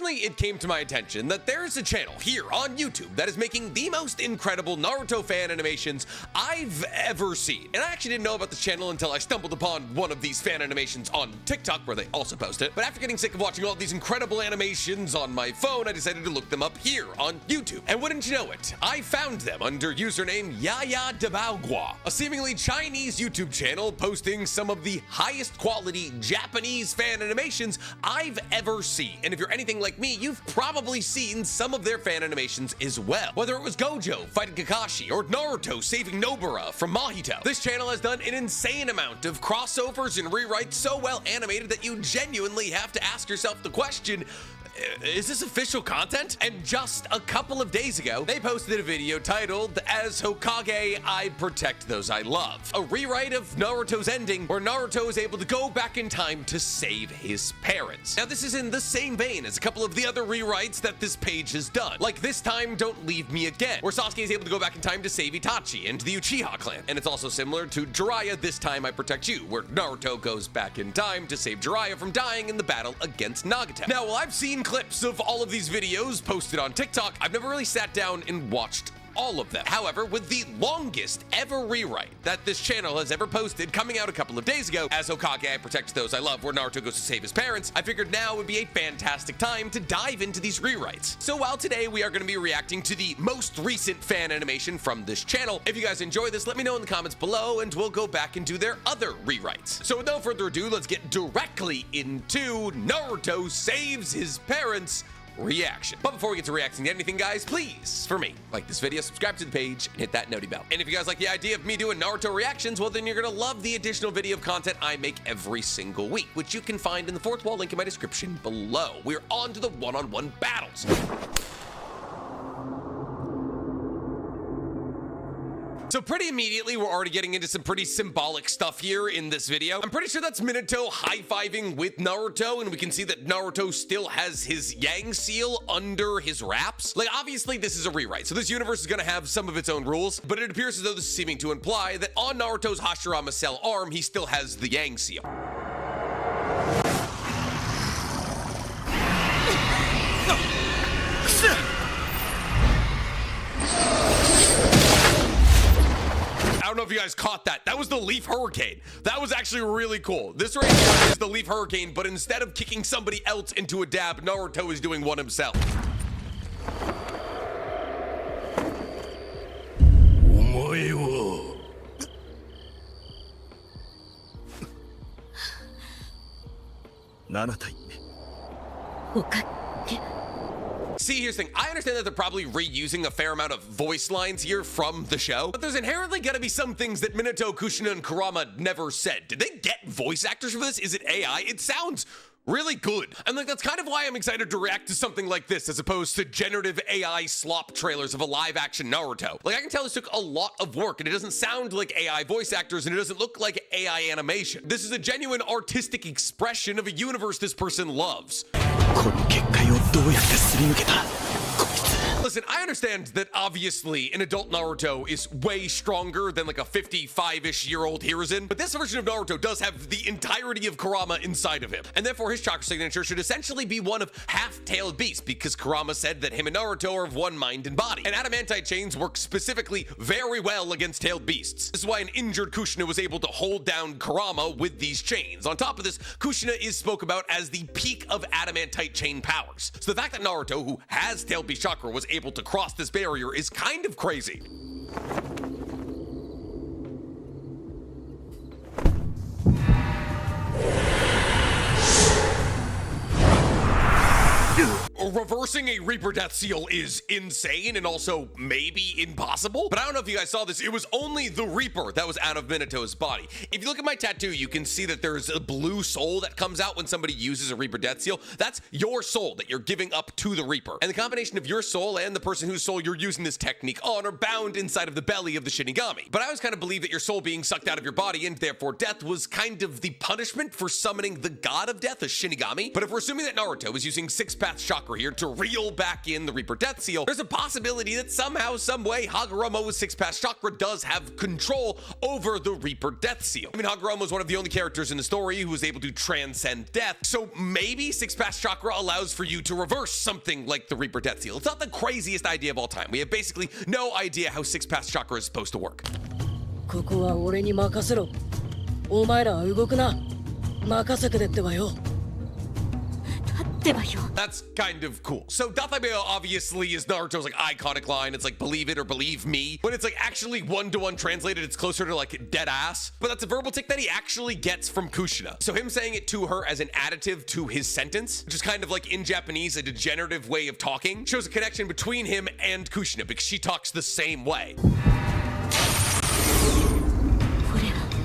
recently it came to my attention that there's a channel here on YouTube that is making the most incredible Naruto fan animations I've ever seen. And I actually didn't know about this channel until I stumbled upon one of these fan animations on TikTok, where they also post it. But after getting sick of watching all these incredible animations on my phone, I decided to look them up here on YouTube. And wouldn't you know it, I found them under username Yaya Debaugua, a seemingly Chinese YouTube channel posting some of the highest quality Japanese fan animations I've ever seen. And if you're anything like me, you've probably seen some of their fan animations as well. Whether it was Gojo fighting Kakashi or Naruto saving Nobara from Mahito, this channel has done an insane amount of crossovers and rewrites so well animated that you genuinely have to ask yourself the question, is this official content? And just a couple of days ago, they posted a video titled, "As Hokage, I Protect Those I Love," a rewrite of Naruto's ending where Naruto is able to go back in time to save his parents. Now, this is in the same vein as a couple of the other rewrites that this page has done, like This Time Don't Leave Me Again, where Sasuke is able to go back in time to save Itachi and the Uchiha clan. And it's also similar to Jiraiya, This Time I Protect You, where Naruto goes back in time to save Jiraiya from dying in the battle against Nagato. Now, while I've seen clips of all of these videos posted on TikTok, I've never really sat down and watched all of them. However, with the longest ever rewrite that this channel has ever posted coming out a couple of days ago, As Hokage I Protect Those I Love, where Naruto goes to save his parents, I figured now would be a fantastic time to dive into these rewrites. So while today we are going to be reacting to the most recent fan animation from this channel, if you guys enjoy this, let me know in the comments below and we'll go back and do their other rewrites. So with no further ado, let's get directly into Naruto Saves His Parents reaction. But before we get to reacting to anything, guys, please, for me, like this video, subscribe to the page, and hit that noti bell. And if you guys like the idea of me doing Naruto reactions, well, then you're gonna love the additional video content I make every single week, which you can find in the fourth wall link in my description below. We're on to the one-on-one battles. So pretty immediately, we're already getting into some pretty symbolic stuff here in this video. I'm pretty sure that's Minato high-fiving with Naruto, and we can see that Naruto still has his Yang seal under his wraps. Like, obviously, this is a rewrite, so this universe is gonna have some of its own rules, but it appears as though this is seeming to imply that on Naruto's Hashirama Cell arm, he still has the Yang seal. I don't know if you guys caught that. That was the Leaf Hurricane. That was actually really cool. This right here is the Leaf Hurricane, but instead of kicking somebody else into a dab, Naruto is doing one himself. See, here's the thing. I understand that they're probably reusing a fair amount of voice lines here from the show, but there's inherently gonna be some things that Minato, Kushina, and Kurama never said. Did they get voice actors for this? Is it AI? It sounds really good. And like, that's kind of why I'm excited to react to something like this as opposed to generative AI slop trailers of a live action Naruto. Like, I can tell this took a lot of work and it doesn't sound like AI voice actors and it doesn't look like AI animation. This is a genuine artistic expression of a universe this person loves. Listen, I understand that obviously an adult Naruto is way stronger than like a 55-ish-year-old Hiruzen, but this version of Naruto does have the entirety of Kurama inside of him, and therefore his chakra signature should essentially be one of half-tailed beasts, because Kurama said that him and Naruto are of one mind and body, and adamantite chains work specifically very well against tailed beasts. This is why an injured Kushina was able to hold down Kurama with these chains. On top of this, Kushina is spoke about as the peak of adamantite chain powers. So the fact that Naruto, who has tailed beast chakra, was able to cross this barrier is kind of crazy. Reversing a Reaper Death Seal is insane and also maybe impossible, but I don't know if you guys saw this. It was only the Reaper that was out of Minato's body. If you look at my tattoo, you can see that there's a blue soul that comes out when somebody uses a Reaper Death Seal. That's your soul that you're giving up to the Reaper. And the combination of your soul and the person whose soul you're using this technique on are bound inside of the belly of the Shinigami. But I always kind of believe that your soul being sucked out of your body and therefore death was kind of the punishment for summoning the god of death, a Shinigami. But if we're assuming that Naruto is using 6 paths chakra Chakra here to reel back in the Reaper Death Seal, there's a possibility that somehow, some way, Hagoromo's 6-Pass Chakra does have control over the Reaper Death Seal. I mean, Hagoromo is one of the only characters in the story who was able to transcend death, so maybe 6-Pass Chakra allows for you to reverse something like the Reaper Death Seal. It's not the craziest idea of all time. We have basically no idea how 6-Pass Chakra is supposed to work. ここは俺に任せろ。お前らは動くな。任せてくれってばよ。 That's kind of cool. So Databeo obviously is Naruto's like iconic line. It's like believe it or believe me. When it's like actually one-to-one translated, it's closer to like dead ass. But that's a verbal tick that he actually gets from Kushina. So him saying it to her as an additive to his sentence, which is kind of like in Japanese, a degenerative way of talking, shows a connection between him and Kushina because she talks the same way.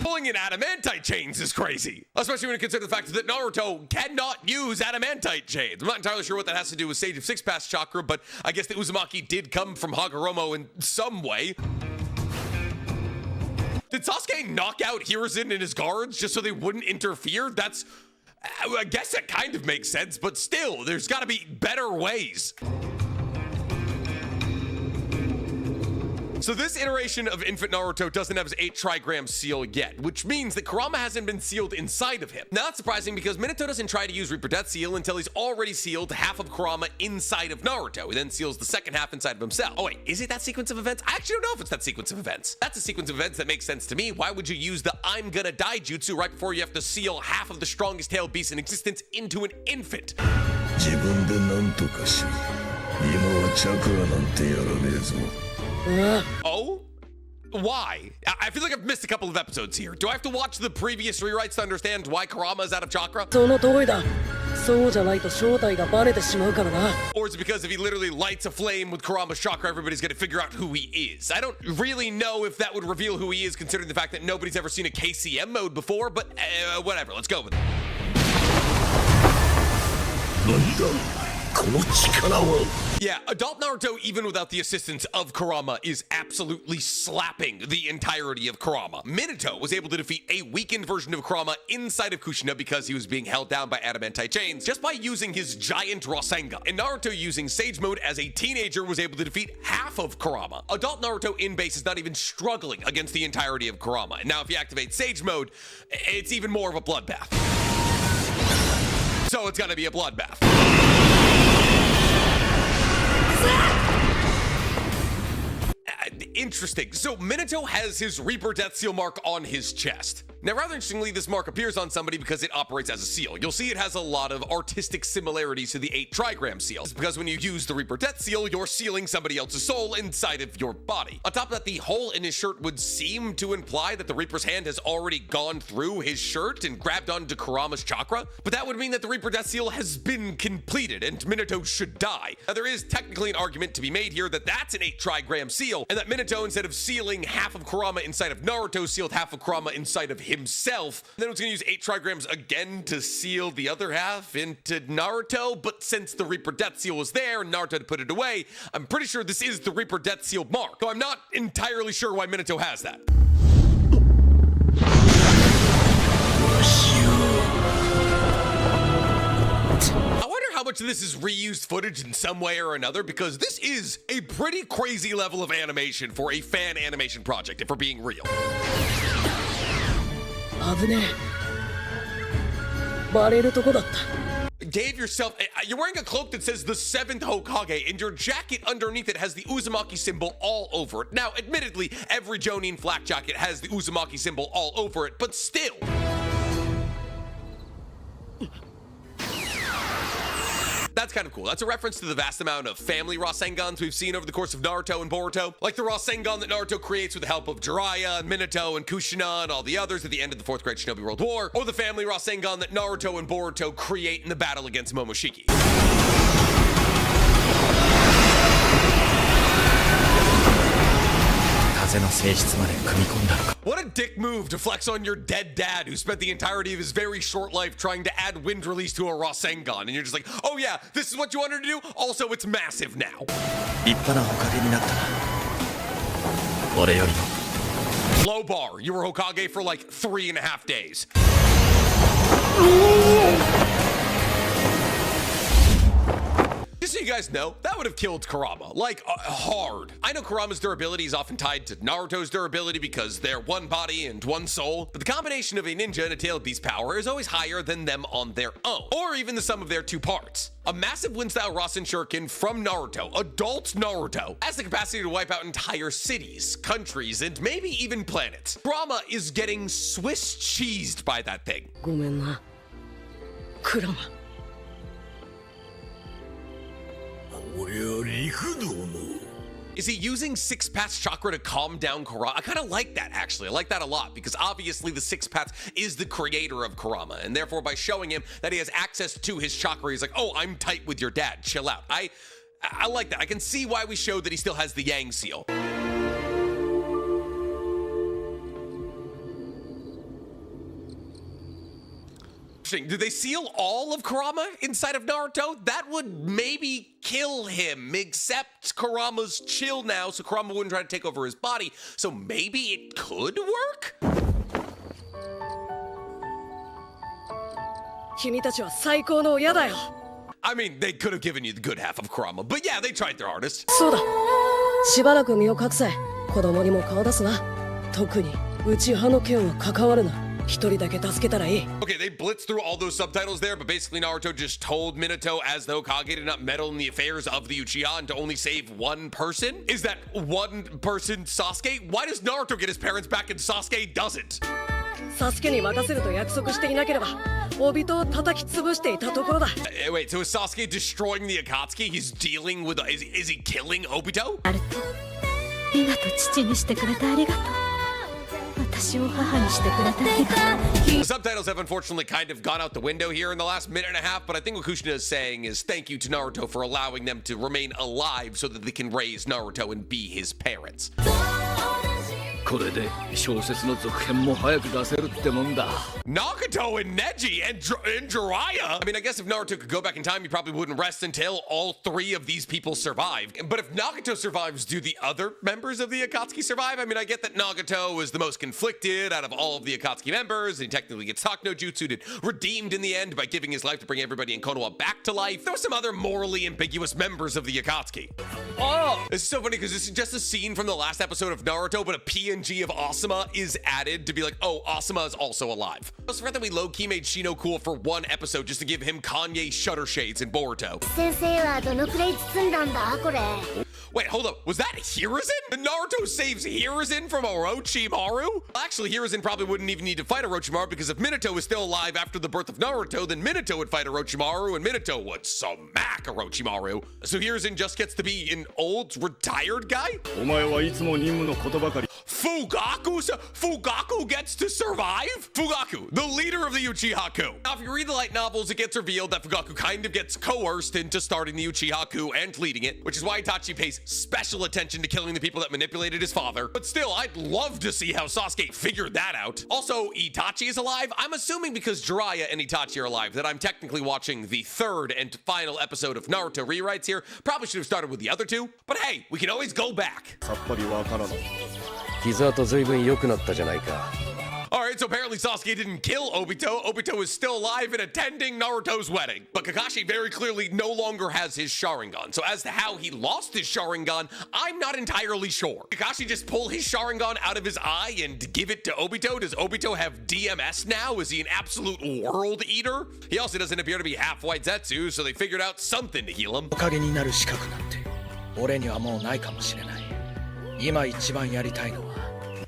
Pulling in adamantite chains is crazy, especially when you consider the fact that Naruto cannot use adamantite chains. I'm not entirely sure what that has to do with Sage of 6-Pass Chakra, but I guess the Uzumaki did come from Hagoromo in some way. Did Sasuke knock out Hiruzen and his guards just so they wouldn't interfere? That's, I guess that kind of makes sense, but still, there's gotta be better ways. So this iteration of Infant Naruto doesn't have his 8 trigram seal yet, which means that Kurama hasn't been sealed inside of him. Now that's surprising because Minato doesn't try to use Reaper Death Seal until he's already sealed half of Kurama inside of Naruto. He then seals the second half inside of himself. Oh wait, is it that sequence of events? I actually don't know if it's that sequence of events. That's a sequence of events that makes sense to me. Why would you use the I'm gonna die jutsu right before you have to seal half of the strongest tailed beast in existence into an infant? Oh? Why? I feel like I've missed a couple of episodes here. Do I have to watch the previous rewrites to understand why Kurama is out of chakra? Or is it because if he literally lights a flame with Kurama's chakra, everybody's gonna figure out who he is? I don't really know if that would reveal who he is, considering the fact that nobody's ever seen a KCM mode before, but whatever, let's go with it. Yeah, adult Naruto, even without the assistance of Kurama, is absolutely slapping the entirety of Kurama. Minato was able to defeat a weakened version of Kurama inside of Kushina because he was being held down by adamantite chains just by using his giant Rasengan. And Naruto, using Sage Mode as a teenager, was able to defeat half of Kurama. Adult Naruto in base is not even struggling against the entirety of Kurama. And now if you activate Sage Mode, it's even more of a bloodbath. So it's gonna be a bloodbath. Interesting. So Minato has his Reaper Death Seal mark on his chest. Now, rather interestingly, this mark appears on somebody because it operates as a seal. You'll see it has a lot of artistic similarities to the 8 trigram seal. It's because when you use the Reaper Death Seal, you're sealing somebody else's soul inside of your body. On top of that, the hole in his shirt would seem to imply that the Reaper's hand has already gone through his shirt and grabbed onto Kurama's chakra, but that would mean that the Reaper Death Seal has been completed and Minato should die. Now, there is technically an argument to be made here that that's an 8 trigram seal, and that Minato, instead of sealing half of Kurama inside of Naruto, sealed half of Kurama inside of himself. Then it was going to use 8 trigrams again to seal the other half into Naruto, but since the Reaper Death Seal was there and Naruto had put it away, I'm pretty sure this is the Reaper Death Seal mark, so I'm not entirely sure why Minato has that. I wonder how much of this is reused footage in some way or another, because this is a pretty crazy level of animation for a fan animation project, if we're being real. Gave yourself, you're wearing a cloak that says the 7th Hokage, and your jacket underneath it has the Uzumaki symbol all over it. Now, admittedly, every Jonin flak jacket has the Uzumaki symbol all over it, but still. That's kind of cool. That's a reference to the vast amount of family Rasengans we've seen over the course of Naruto and Boruto. Like the Rasengan that Naruto creates with the help of Jiraiya and Minato and Kushina and all the others at the end of the 4th Great Shinobi World War. Or the family Rasengan that Naruto and Boruto create in the battle against Momoshiki. What a dick move to flex on your dead dad who spent the entirety of his very short life trying to add wind release to a Rasengan, and you're just like, oh yeah, this is what you wanted to do? Also, it's massive now. Low bar, you were Hokage for like 3.5 days. Just so you guys know, that would have killed Kurama, like hard. I know Kurama's durability is often tied to Naruto's durability because they're one body and one soul, but the combination of a ninja and a tailed beast power is always higher than them on their own, or even the sum of their two parts. A massive wind-style Rasen Shuriken from Naruto, adult Naruto, has the capacity to wipe out entire cities, countries, and maybe even planets. Kurama is getting Swiss cheesed by that thing. ごめんな、クラマ。Is he using Six Paths chakra to calm down Kurama? I kind of like that, actually. I like that a lot because obviously the Six Paths is the creator of Kurama, and therefore by showing him that he has access to his chakra, he's like, oh, I'm tight with your dad. Chill out. I like that. I can see why we showed that he still has the Yang seal. Did they seal all of Kurama inside of Naruto? That would maybe kill him, except Kurama's chill now, so Kurama wouldn't try to take over his body, so maybe it could work? 君たちは最高の親だよ。 I mean, they could have given you the good half of Kurama, but yeah, they tried their hardest. そうだ。しばらく身を隠せ。子供にも顔出すな。特に内派の件は関わるな。 Okay, they blitzed through all those subtitles there, but basically Naruto just told Minato as the Hokage to not meddle in the affairs of the Uchiha and to only save one person? Is that one person Sasuke? Why does Naruto get his parents back and Sasuke doesn't? サスケに任せると約束していなければ、Obitoを叩き潰していたところだ。Wait, so is Sasuke destroying the Akatsuki? He's dealing with... Is he killing Obito? ナルト、みなと父にしてくれてありがとう。 The subtitles have unfortunately kind of gone out the window here in the last minute and a half, but I think what Kushina is saying is thank you to Naruto for allowing them to remain alive so that they can raise Naruto and be his parents. これで小説の続編も早く出せるってもんだ。 Nagato and Neji and Jiraiya. I mean, I guess if Naruto could go back in time, he probably wouldn't rest until all three of these people survived. But if Nagato survives, do the other members of the Akatsuki survive? I mean, I get that Nagato is the most conflicted out of all of the Akatsuki members, and he technically gets Takuno Jutsu'd and redeemed in the end by giving his life to bring everybody in Konoha back to life. There were some other morally ambiguous members of the Akatsuki. Oh, this is so funny because this is just a scene from the last episode of Naruto, but a PNG of Asuma is added to be like, oh, Asuma is also alive. It's the fact that we low-key made Shino cool for one episode just to give him Kanye shutter shades in Boruto. Wait, hold up. Was that Hiruzen? The Naruto saves Hiruzen from Orochimaru? Actually, Hiruzen probably wouldn't even need to fight Orochimaru because if Minato is still alive after the birth of Naruto, then Minato would fight Orochimaru and Minato would smack Orochimaru. So Hiruzen just gets to be an old, retired guy? Fugaku gets to survive? Fugaku, the leader of the Uchiha coup. Now, if you read the light novels, it gets revealed that Fugaku kind of gets coerced into starting the Uchiha coup and leading it, which is why Itachi pays special attention to killing the people that manipulated his father. But still, I'd love to see how Sasuke figured that out. Also, Itachi is alive. I'm assuming because Jiraiya and Itachi are alive that I'm technically watching the third and final episode of Naruto rewrites here. Probably should have started with the other two, but hey, we can always go back. Alright, so apparently Sasuke didn't kill Obito. Obito is still alive and attending Naruto's wedding. But Kakashi very clearly no longer has his Sharingan. So as to how he lost his Sharingan, I'm not entirely sure. Kakashi just pull his Sharingan out of his eye and give it to Obito? Does Obito have DMS now? Is he an absolute world eater? He also doesn't appear to be half white Zetsu, so they figured out something to heal him.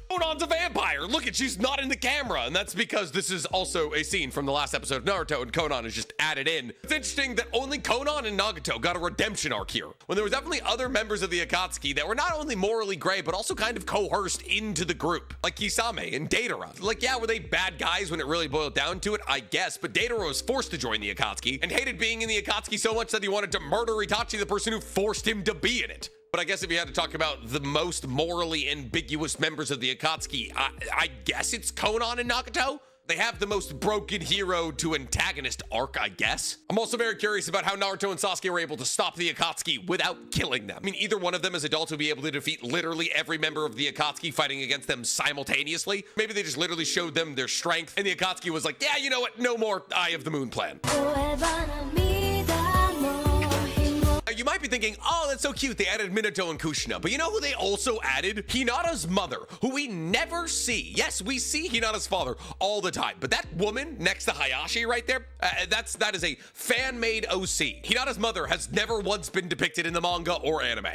Konan's a vampire. Look at, she's not in the camera. And that's because this is also a scene from the last episode of Naruto and Konan is just added in. It's interesting that only Konan and Nagato got a redemption arc here, when there was definitely other members of the Akatsuki that were not only morally gray, but also kind of coerced into the group, like Kisame and Deidara. Like, yeah, were they bad guys when it really boiled down to it? I guess, but Deidara was forced to join the Akatsuki and hated being in the Akatsuki so much that he wanted to murder Itachi, the person who forced him to be in it. But I guess if you had to talk about the most morally ambiguous members of the Akatsuki, I guess it's Konan and Nagato. They have the most broken hero to antagonist arc, I guess. I'm also very curious about how Naruto and Sasuke were able to stop the Akatsuki without killing them. I mean, either one of them as adults would be able to defeat literally every member of the Akatsuki fighting against them simultaneously. Maybe they just literally showed them their strength, and the Akatsuki was like, yeah, you know what? No more Eye of the Moon plan. you might be thinking, oh, that's so cute. They added Minato and Kushina. But you know who they also added? Hinata's mother, who we never see. Yes, we see Hinata's father all the time. But that woman next to Hayashi right there, that is a fan-made OC. Hinata's mother has never once been depicted in the manga or anime.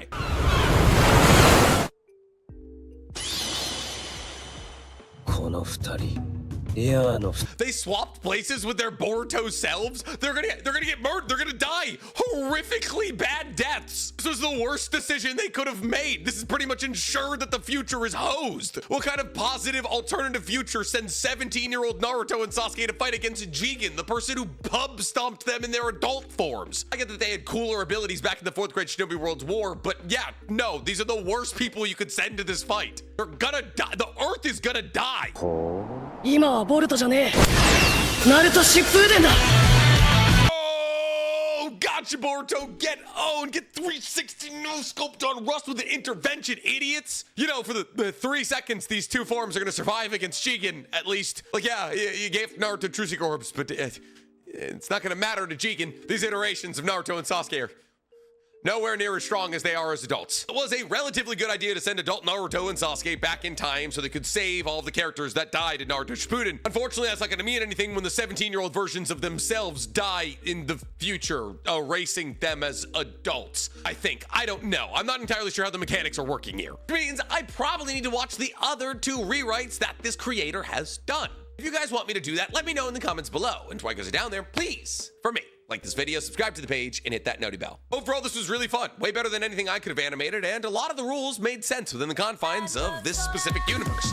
They swapped places with their Boruto selves. They're gonna get murdered. They're gonna die horrifically bad deaths. This was the worst decision they could have made. This is pretty much ensured that the future is hosed. What kind of positive alternative future sends 17-year-old Naruto and Sasuke to fight against Jigen, the person who pub stomped them in their adult forms? I get that they had cooler abilities back in the 4th grade Shinobi Worlds War, but yeah, no, these are the worst people you could send to this fight. They're gonna die. The Earth is gonna die. 今はボルトじゃねえナルト疾風伝だ Oh, gotcha, Boruto. Get owned. Get 360 no scoped on Rust with an intervention, idiots. You know, for the 3 seconds these two forms are going to survive against Jigen, at least. Like, yeah, you gave Naruto True Secret Orbs, but it's not going to matter to Jigen. These iterations of Naruto and Sasuke are nowhere near as strong as they are as adults. It was a relatively good idea to send adult Naruto and Sasuke back in time so they could save all of the characters that died in Naruto Shippuden. Unfortunately, that's not going to mean anything when the 17-year-old versions of themselves die in the future, erasing them as adults, I think. I don't know. I'm not entirely sure how the mechanics are working here. Which means I probably need to watch the other 2 rewrites that this creator has done. If you guys want me to do that, let me know in the comments below. And while you guys are down there, please, for me, like this video, subscribe to the page, and hit that noti bell. Overall, this was really fun. Way better than anything I could have animated, and a lot of the rules made sense within the confines of this specific universe.